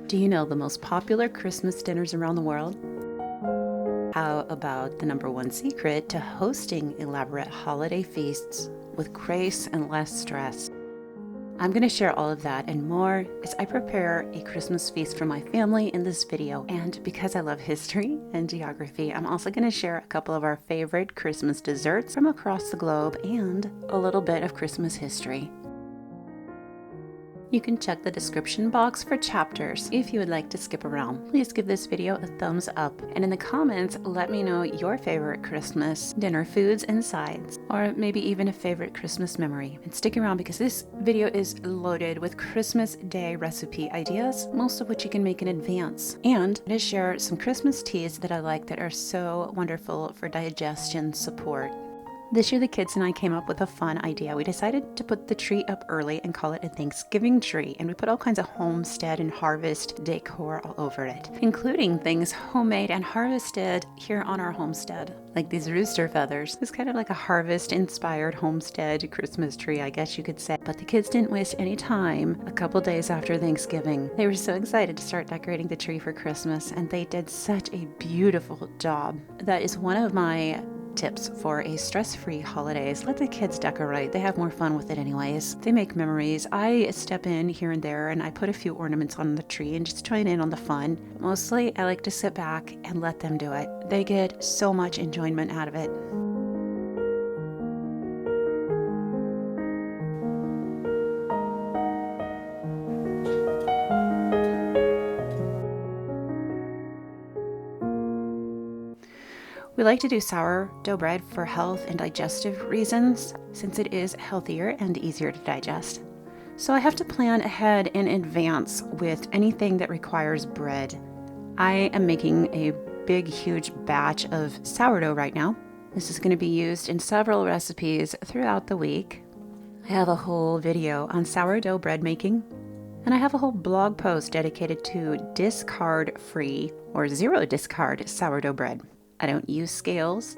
Do you know the most popular Christmas dinners around the world? How about the #1 secret to hosting elaborate holiday feasts with grace and less stress? I'm going to share all of that and more as I prepare a Christmas feast for my family in this video. And because I love history and geography, I'm also going to share a couple of our favorite Christmas desserts from across the globe and a little bit of Christmas history. You can check the description box for chapters if you would like to skip around. Please give this video a thumbs up, and in the comments, let me know your favorite Christmas dinner foods and sides, or maybe even a favorite Christmas memory. And stick around because this video is loaded with Christmas Day recipe ideas, most of which you can make in advance. And I'm going to share some Christmas teas that I like that are so wonderful for digestion support. This year, the kids and I came up with a fun idea. We decided to put the tree up early and call it a Thanksgiving tree, and we put all kinds of homestead and harvest decor all over it, including things homemade and harvested here on our homestead, like these rooster feathers. It's kind of like a harvest-inspired homestead Christmas tree, I guess you could say. But the kids didn't waste any time a couple days after Thanksgiving. They were so excited to start decorating the tree for Christmas, and they did such a beautiful job. That is one of my tips for a stress-free holidays. Let the kids decorate. They have more fun with it anyways. They make memories. I step in here and there and I put a few ornaments on the tree and just join in on the fun. Mostly I like to sit back and let them do it. They get so much enjoyment out of it. We like to do sourdough bread for health and digestive reasons, since it is healthier and easier to digest. So I have to plan ahead in advance with anything that requires bread. I am making a big, huge batch of sourdough right now. This is going to be used in several recipes throughout the week. I have a whole video on sourdough bread making, and I have a whole blog post dedicated to discard-free or zero discard sourdough bread. I don't use scales.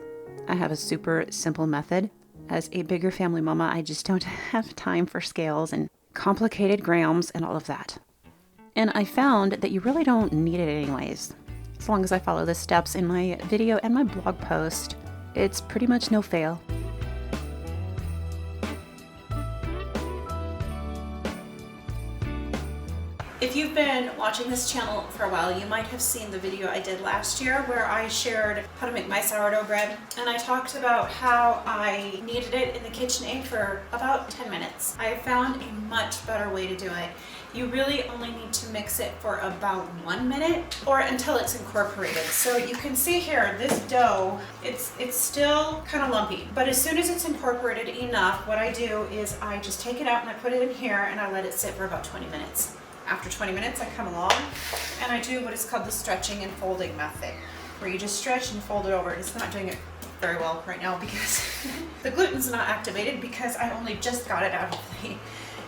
I have a super simple method. As a bigger family mama, I just don't have time for scales and complicated grams and all of that. And I found that you really don't need it anyways. As long as I follow the steps in my video and my blog post, it's pretty much no fail. If you've been watching this channel for a while, you might have seen the video I did last year where I shared how to make my sourdough bread, and I talked about how I kneaded it in the KitchenAid for about 10 minutes. I found a much better way to do it. You really only need to mix it for about 1 minute or until it's incorporated. So you can see here, this dough, it's still kind of lumpy, but as soon as it's incorporated enough, what I do is I just take it out and I put it in here and I let it sit for about 20 minutes. After 20 minutes, I come along and I do what is called the stretching and folding method, where you just stretch and fold it over. It's not doing it very well right now because the gluten's not activated because I only just got it out of the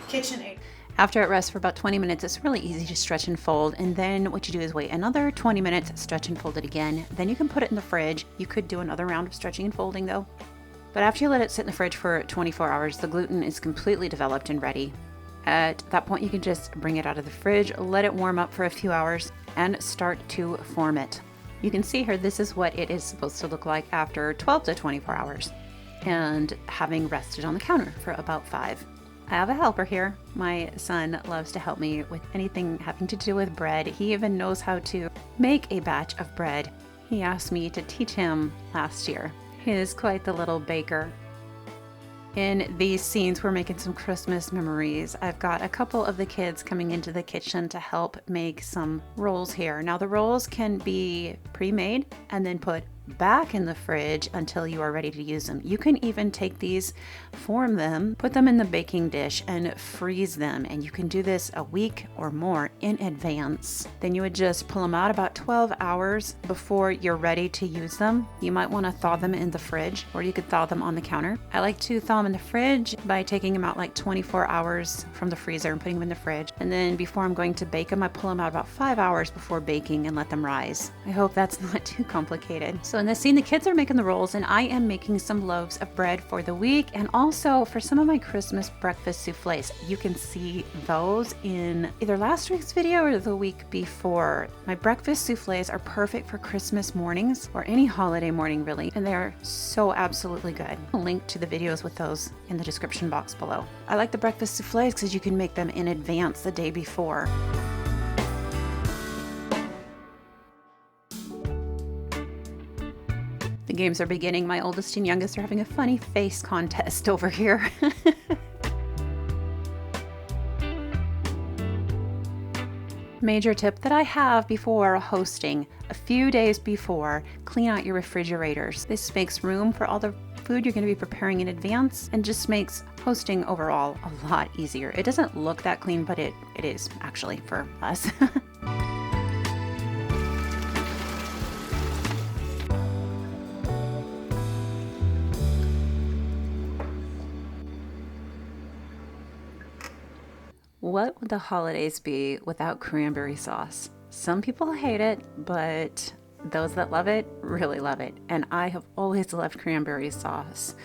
KitchenAid. After it rests for about 20 minutes, it's really easy to stretch and fold. And then what you do is wait another 20 minutes, stretch and fold it again. Then you can put it in the fridge. You could do another round of stretching and folding though. But after you let it sit in the fridge for 24 hours, the gluten is completely developed and ready. At that point, you can just bring it out of the fridge, let it warm up for a few hours, and start to form it. You can see here, this is what it is supposed to look like after 12 to 24 hours, and having rested on the counter for about 5. I have a helper here. My son loves to help me with anything having to do with bread. He even knows how to make a batch of bread. He asked me to teach him last year. He is quite the little baker. In these scenes, we're making some Christmas memories. I've got a couple of the kids coming into the kitchen to help make some rolls here. Now the rolls can be pre-made and then put back in the fridge until you are ready to use them. You can even take these, form them, put them in the baking dish and freeze them. And you can do this a week or more in advance. Then you would just pull them out about 12 hours before you're ready to use them. You might want to thaw them in the fridge, or you could thaw them on the counter. I like to thaw them in the fridge by taking them out like 24 hours from the freezer and putting them in the fridge. And then before I'm going to bake them, I pull them out about 5 hours before baking and let them rise. I hope that's not too complicated. So in this scene, the kids are making the rolls and I am making some loaves of bread for the week and also for some of my Christmas breakfast souffles. You can see those in either last week's video or the week before. My breakfast souffles are perfect for Christmas mornings or any holiday morning really, and they're so absolutely good. I'll link to the videos with those in the description box below. I like the breakfast souffles because you can make them in advance the day before. The games are beginning. My oldest and youngest are having a funny face contest over here. Major tip that I have before hosting, a few days before, clean out your refrigerators. This makes room for all the food you're going to be preparing in advance and just makes hosting overall a lot easier. It doesn't look that clean, but it is actually for us. What would the holidays be without cranberry sauce? Some people hate it, but those that love it really love it. And I have always loved cranberry sauce.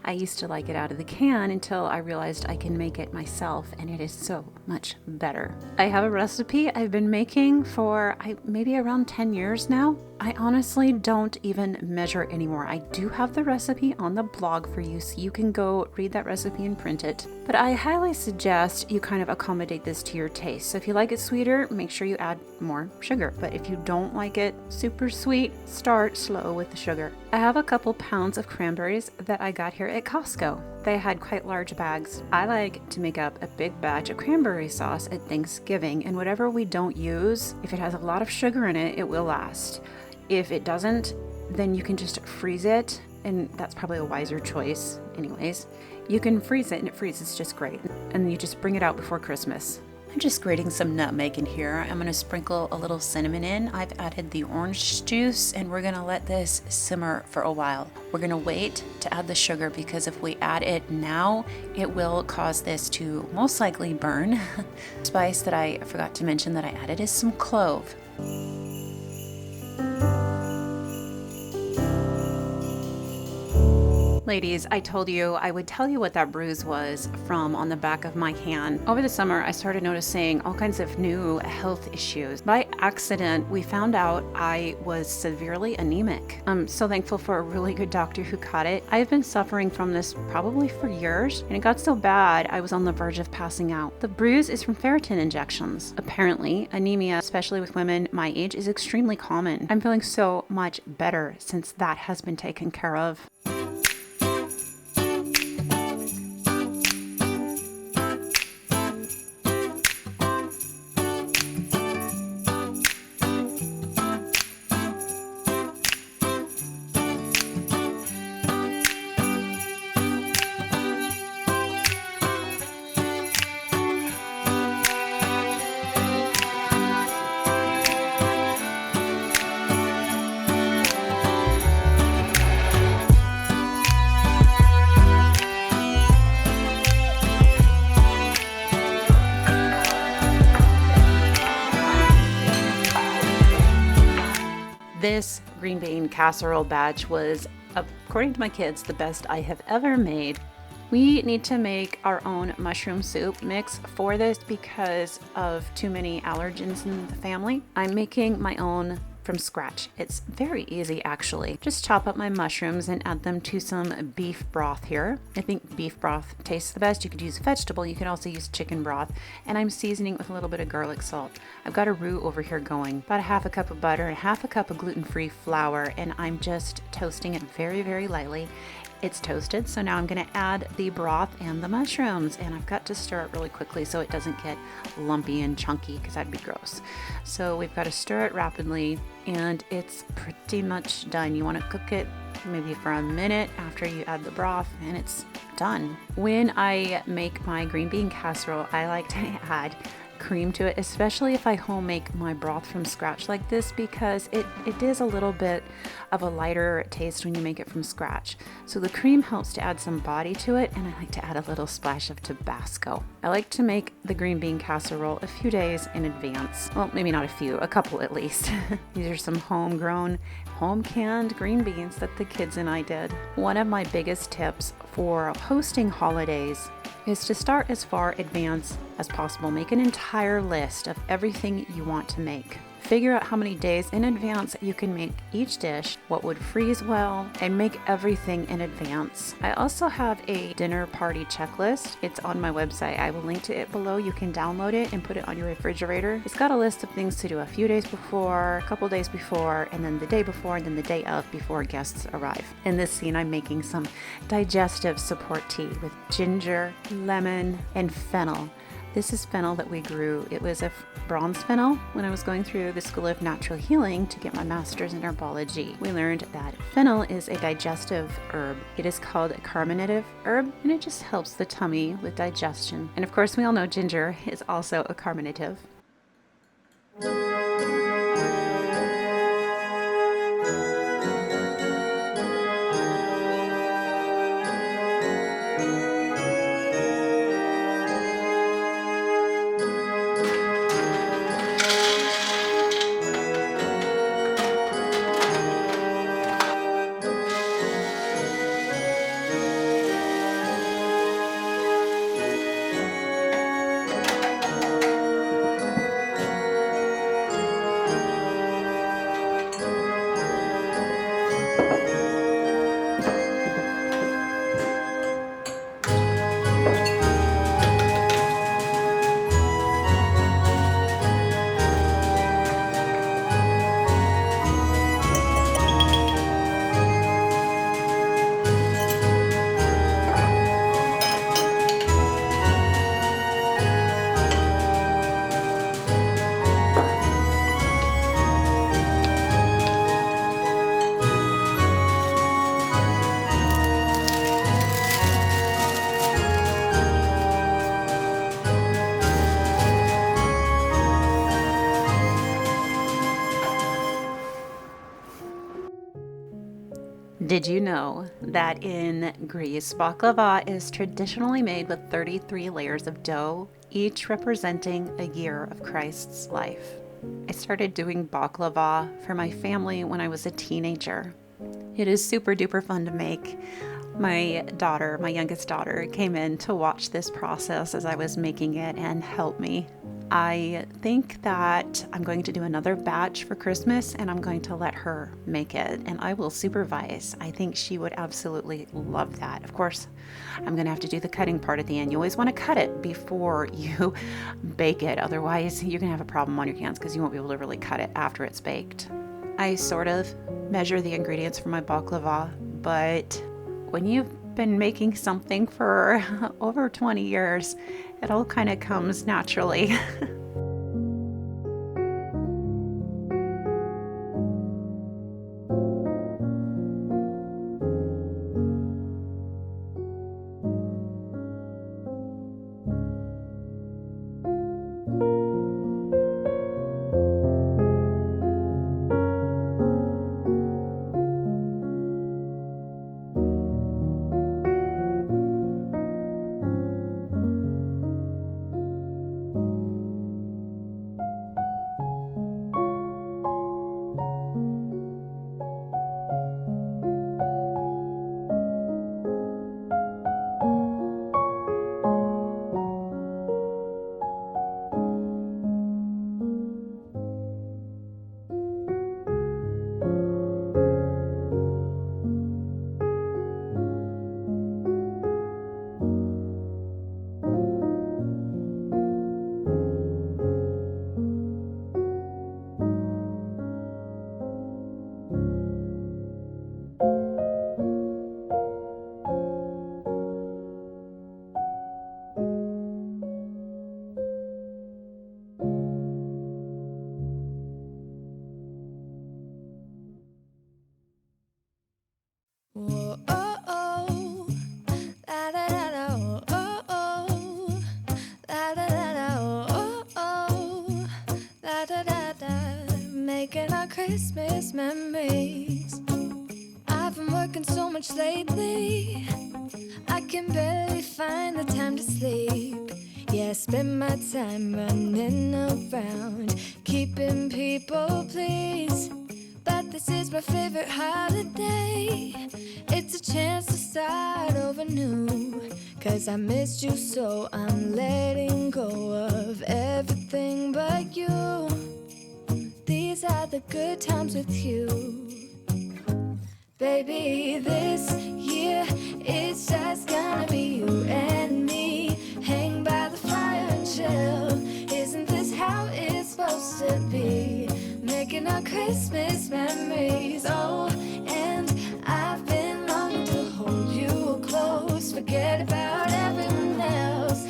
I used to like it out of the can until I realized I can make it myself, and it is so much better. I have a recipe I've been making for maybe around 10 years now. I honestly don't even measure anymore. I do have the recipe on the blog for you, so you can go read that recipe and print it. But I highly suggest you kind of accommodate this to your taste. So if you like it sweeter, make sure you add more sugar. But if you don't like it super sweet, start slow with the sugar. I have a couple pounds of cranberries that I got here at Costco. They had quite large bags. I like to make up a big batch of cranberry sauce at Thanksgiving, and whatever we don't use, if it has a lot of sugar in it, it will last. If it doesn't, then you can just freeze it, and that's probably a wiser choice anyways. You can freeze it and it freezes just great, and you just bring it out before Christmas. I'm just grating some nutmeg in here. I'm going to sprinkle a little cinnamon in. I've added the orange juice, and we're going to let this simmer for a while. We're going to wait to add the sugar because if we add it now, it will cause this to most likely burn. Spice that I forgot to mention that I added is some clove. Ladies, I told you I would tell you what that bruise was from on the back of my hand. Over the summer, I started noticing all kinds of new health issues. By accident, we found out I was severely anemic. I'm so thankful for a really good doctor who caught it. I've been suffering from this probably for years, and it got so bad I was on the verge of passing out. The bruise is from ferritin injections. Apparently, anemia, especially with women my age, is extremely common. I'm feeling so much better since that has been taken care of. This green bean casserole batch was, according to my kids, the best I have ever made. We need to make our own mushroom soup mix for this because of too many allergens in the family. I'm making my own from scratch. It's very easy actually. Just chop up my mushrooms and add them to some beef broth here. I think beef broth tastes the best. You could use vegetable, you can also use chicken broth, and I'm seasoning with a little bit of garlic salt. I've got a roux over here going, about a half a cup of butter and half a cup of gluten-free flour, and I'm just toasting it very, very lightly. It's toasted, so now I'm going to add the broth and the mushrooms, and I've got to stir it really quickly so it doesn't get lumpy and chunky because that'd be gross. So we've got to stir it rapidly, and it's pretty much done. You want to cook it maybe for a minute after you add the broth, and it's done. When I make my green bean casserole, I like to add cream to it, especially if I home make my broth from scratch like this, because it is a little bit of a lighter taste when you make it from scratch. So the cream helps to add some body to it, and I like to add a little splash of Tabasco. I like to make the green bean casserole a few days in advance. Well, maybe not a few, a couple at least. These are some homegrown, home-canned green beans that the kids and I did. One of my biggest tips for hosting holidays is to start as far advance as possible. Make an entire list of everything you want to make. Figure out how many days in advance you can make each dish, what would freeze well, and make everything in advance. I also have a dinner party checklist. It's on my website. I will link to it below. You can download it and put it on your refrigerator. It's got a list of things to do a few days before, a couple days before, and then the day before, and then the day of before guests arrive. In this scene, I'm making some digestive support tea with ginger, lemon, and fennel. This is fennel that we grew. It was a bronze fennel when I was going through the School of Natural Healing to get my master's in herbology. We learned that fennel is a digestive herb. It is called a carminative herb, and it just helps the tummy with digestion. And of course, we all know ginger is also a carminative. Did you know that in Greece, baklava is traditionally made with 33 layers of dough, each representing a year of Christ's life? I started doing baklava for my family when I was a teenager. It is super duper fun to make. My daughter, my youngest daughter, came in to watch this process as I was making it and help me. I think that I'm going to do another batch for Christmas, and I'm going to let her make it, and I will supervise. I think she would absolutely love that. Of course, I'm going to have to do the cutting part at the end. You always want to cut it before you bake it. Otherwise, you're going to have a problem on your hands because you won't be able to really cut it after it's baked. I sort of measure the ingredients for my baklava, but when you've been making something for over 20 years, it all kind of comes naturally. making our Christmas memories. I've been working so much lately, I can barely find the time to sleep. Yeah, I spend my time running around, keeping people pleased. But this is my favorite holiday. It's a chance to start over new. 'Cause I missed you, so I'm letting go of everything but you. These are the good times with you. Baby, this year it's just gonna be you and me. Hang by the fire and chill. Isn't this how it's supposed to be? Making our Christmas memories. Oh, and I've been longing to hold you close. Forget about everyone else.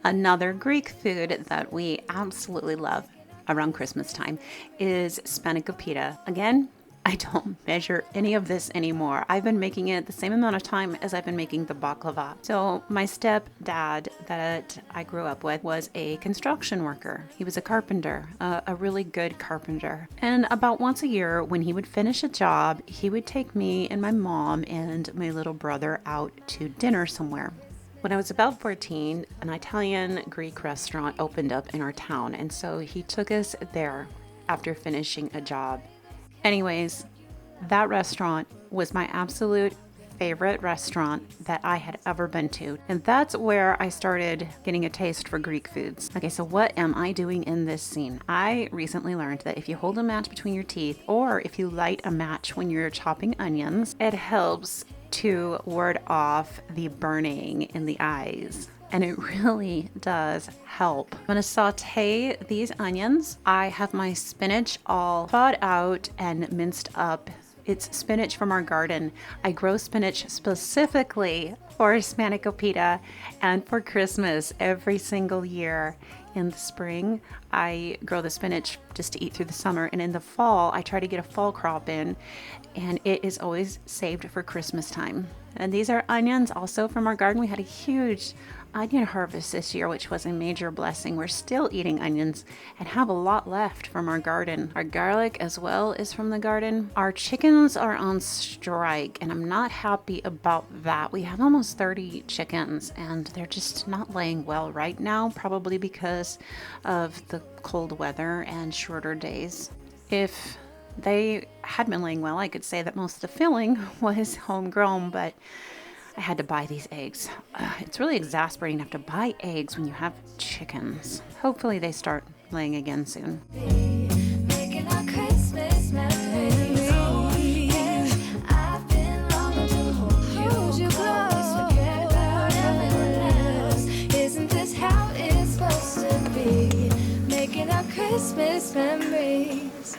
Another Greek food that we absolutely love around Christmas time is Spanakopita. Again, I don't measure any of this anymore. I've been making it the same amount of time as I've been making the baklava. So my stepdad that I grew up with was a construction worker. He was a carpenter, a really good carpenter. And about once a year when he would finish a job, he would take me and my mom and my little brother out to dinner somewhere. When I was about 14, an Italian Greek restaurant opened up in our town, and so he took us there after finishing a job. Anyways, that restaurant was my absolute favorite restaurant that I had ever been to. And that's where I started getting a taste for Greek foods. Okay, so what am I doing in this scene? I recently learned that if you hold a match between your teeth, or if you light a match when you're chopping onions, it helps to ward off the burning in the eyes. And it really does help. I'm gonna saute these onions. I have my spinach all thawed out and minced up. It's spinach from our garden. I grow spinach specifically for Spanakopita and for Christmas every single year. In the spring, I grow the spinach just to eat through the summer. And in the fall, I try to get a fall crop in, and it is always saved for Christmas time. And these are onions also from our garden. We had a huge onion harvest this year, which was a major blessing. We're still eating onions and have a lot left from our garden. Our garlic as well is from the garden. Our chickens are on strike, and I'm not happy about that. We have almost 30 chickens, and they're just not laying well right now, probably because of the cold weather and shorter days. If they had been laying well, I could say that most of the filling was homegrown, but I had to buy these eggs. It's really exasperating to have to buy eggs when you have chickens. Hopefully they start laying again soon. Making our Christmas memories. I've been longing to hold you close. Forget about everyone else. Isn't this how it's supposed to be? Making our Christmas memories.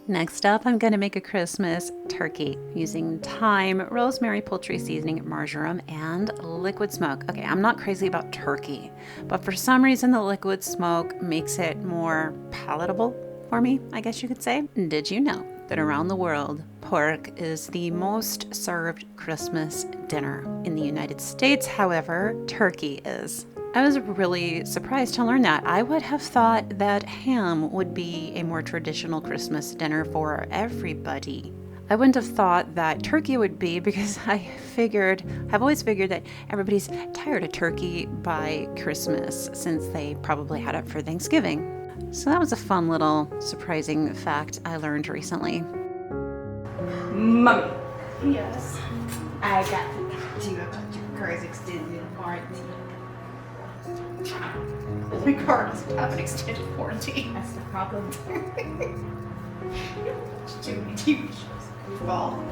Next up, I'm going to make a Christmas turkey using thyme, rosemary, poultry seasoning, marjoram, and liquid smoke. Okay, I'm not crazy about turkey, but for some reason the liquid smoke makes it more palatable for me, I guess you could say. Did you know that around the world, pork is the most served Christmas dinner? In the United States, however, turkey is. I was really surprised to learn that. I would have thought that ham would be a more traditional Christmas dinner for everybody. I wouldn't have thought that turkey would be, because I've always figured that everybody's tired of turkey by Christmas since they probably had it for Thanksgiving. So that was a fun little surprising fact I learned recently. Mommy, Yes. I got to talk to you about your car's extended warranty. My car doesn't have an extended warranty. That's the problem. Too many TV shows. Fall.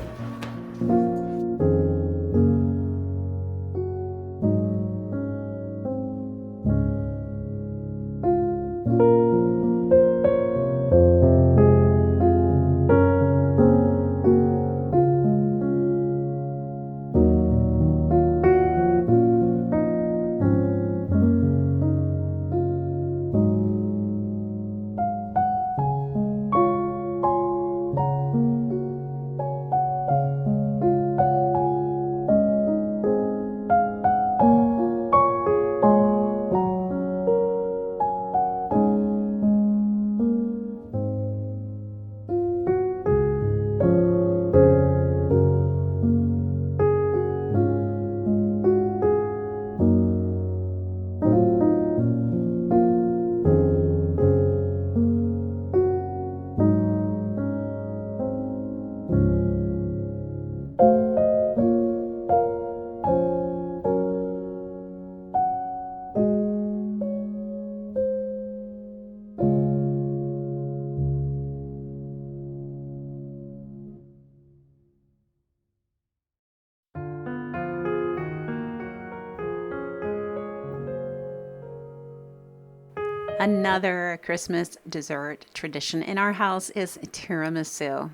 Another Christmas dessert tradition in our house is tiramisu.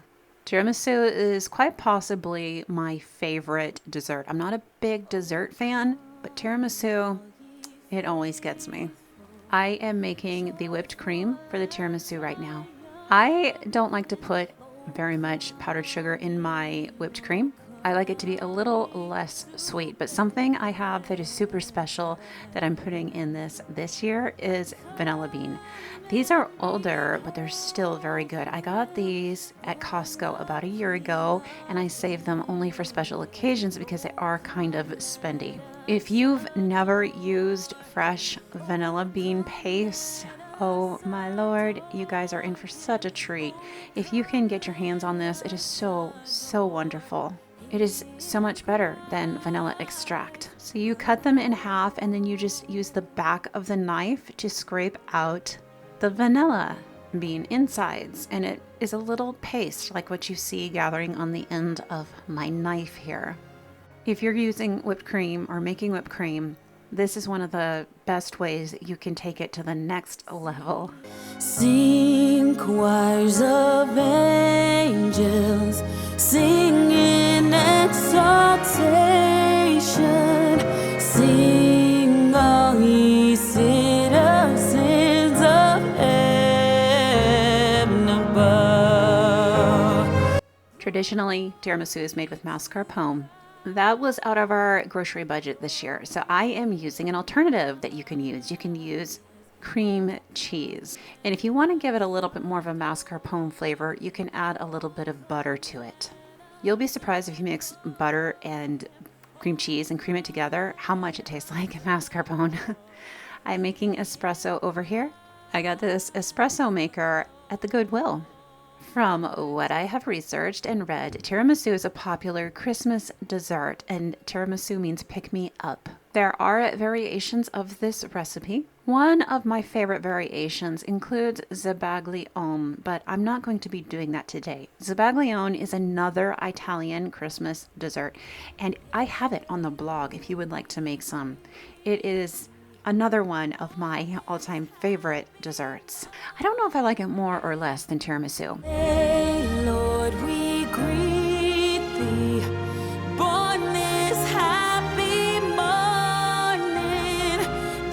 Tiramisu is quite possibly my favorite dessert. I'm not a big dessert fan, but tiramisu, it always gets me. I am making the whipped cream for the tiramisu right now. I don't like to put very much powdered sugar in my whipped cream. I like it to be a little less sweet, but something I have that is super special that I'm putting in this year is vanilla bean. These are older, but they're still very good. I got these at Costco about a year ago, and I saved them only for special occasions because they are kind of spendy. If you've never used fresh vanilla bean paste, oh my lord, you guys are in for such a treat. If you can get your hands on this, it is so wonderful. It is so much better than vanilla extract. So you cut them in half, and then you just use the back of the knife to scrape out the vanilla bean insides. And it is a little paste like what you see gathering on the end of my knife here. If you're using whipped cream or making whipped cream, this is one of the best ways you can take it to the next level. Sing choirs of angels, singing exaltation, sing all ye citizens of heaven above. Traditionally, tiramisu is made with mascarpone. That was out of our grocery budget this year, so I am using an alternative that you can use. You can use cream cheese. And if you want to give it a little bit more of a mascarpone flavor, you can add a little bit of butter to it. You'll be surprised if you mix butter and cream cheese and cream it together, how much it tastes like mascarpone. I'm making espresso over here. I got this espresso maker at the Goodwill. From what I have researched and read, tiramisu is a popular Christmas dessert, and tiramisu means pick me up. There are variations of this recipe. One of my favorite variations includes Zabaglione, but I'm not going to be doing that today. Zabaglione is another Italian Christmas dessert, and I have it on the blog if you would like to make some. It is another one of my all-time favorite desserts. I don't know if I like it more or less than tiramisu. Hey, Lord, we greet thee, born this happy morning.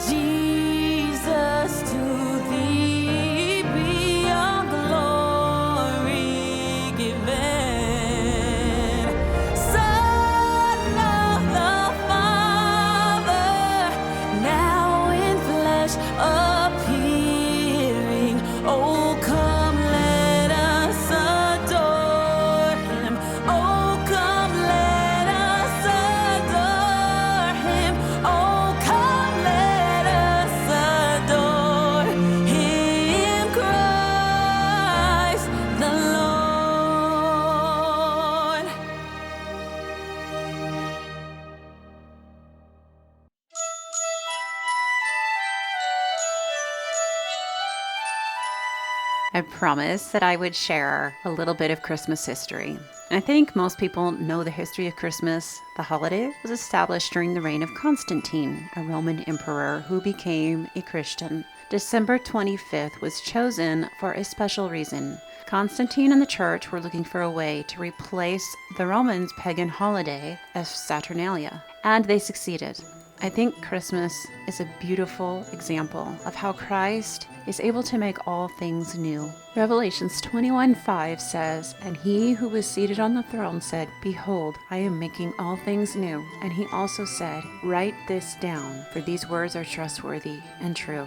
Jesus, to thee be all glory given. Son of the Father, now in flesh appearing. Oh, come, let us adore him. Oh, come, let us adore him. Oh, come, let us adore him, Christ the Lord. I promised that I would share a little bit of Christmas history. I think most people know the history of Christmas. The holiday was established during the reign of Constantine, a Roman emperor who became a Christian. December 25th was chosen for a special reason. Constantine and the church were looking for a way to replace the Romans' pagan holiday of Saturnalia, and they succeeded. I think Christmas is a beautiful example of how Christ is able to make all things new. Revelations 21:5 says, "And he who was seated on the throne said, Behold, I am making all things new. And he also said, Write this down, for these words are trustworthy and true."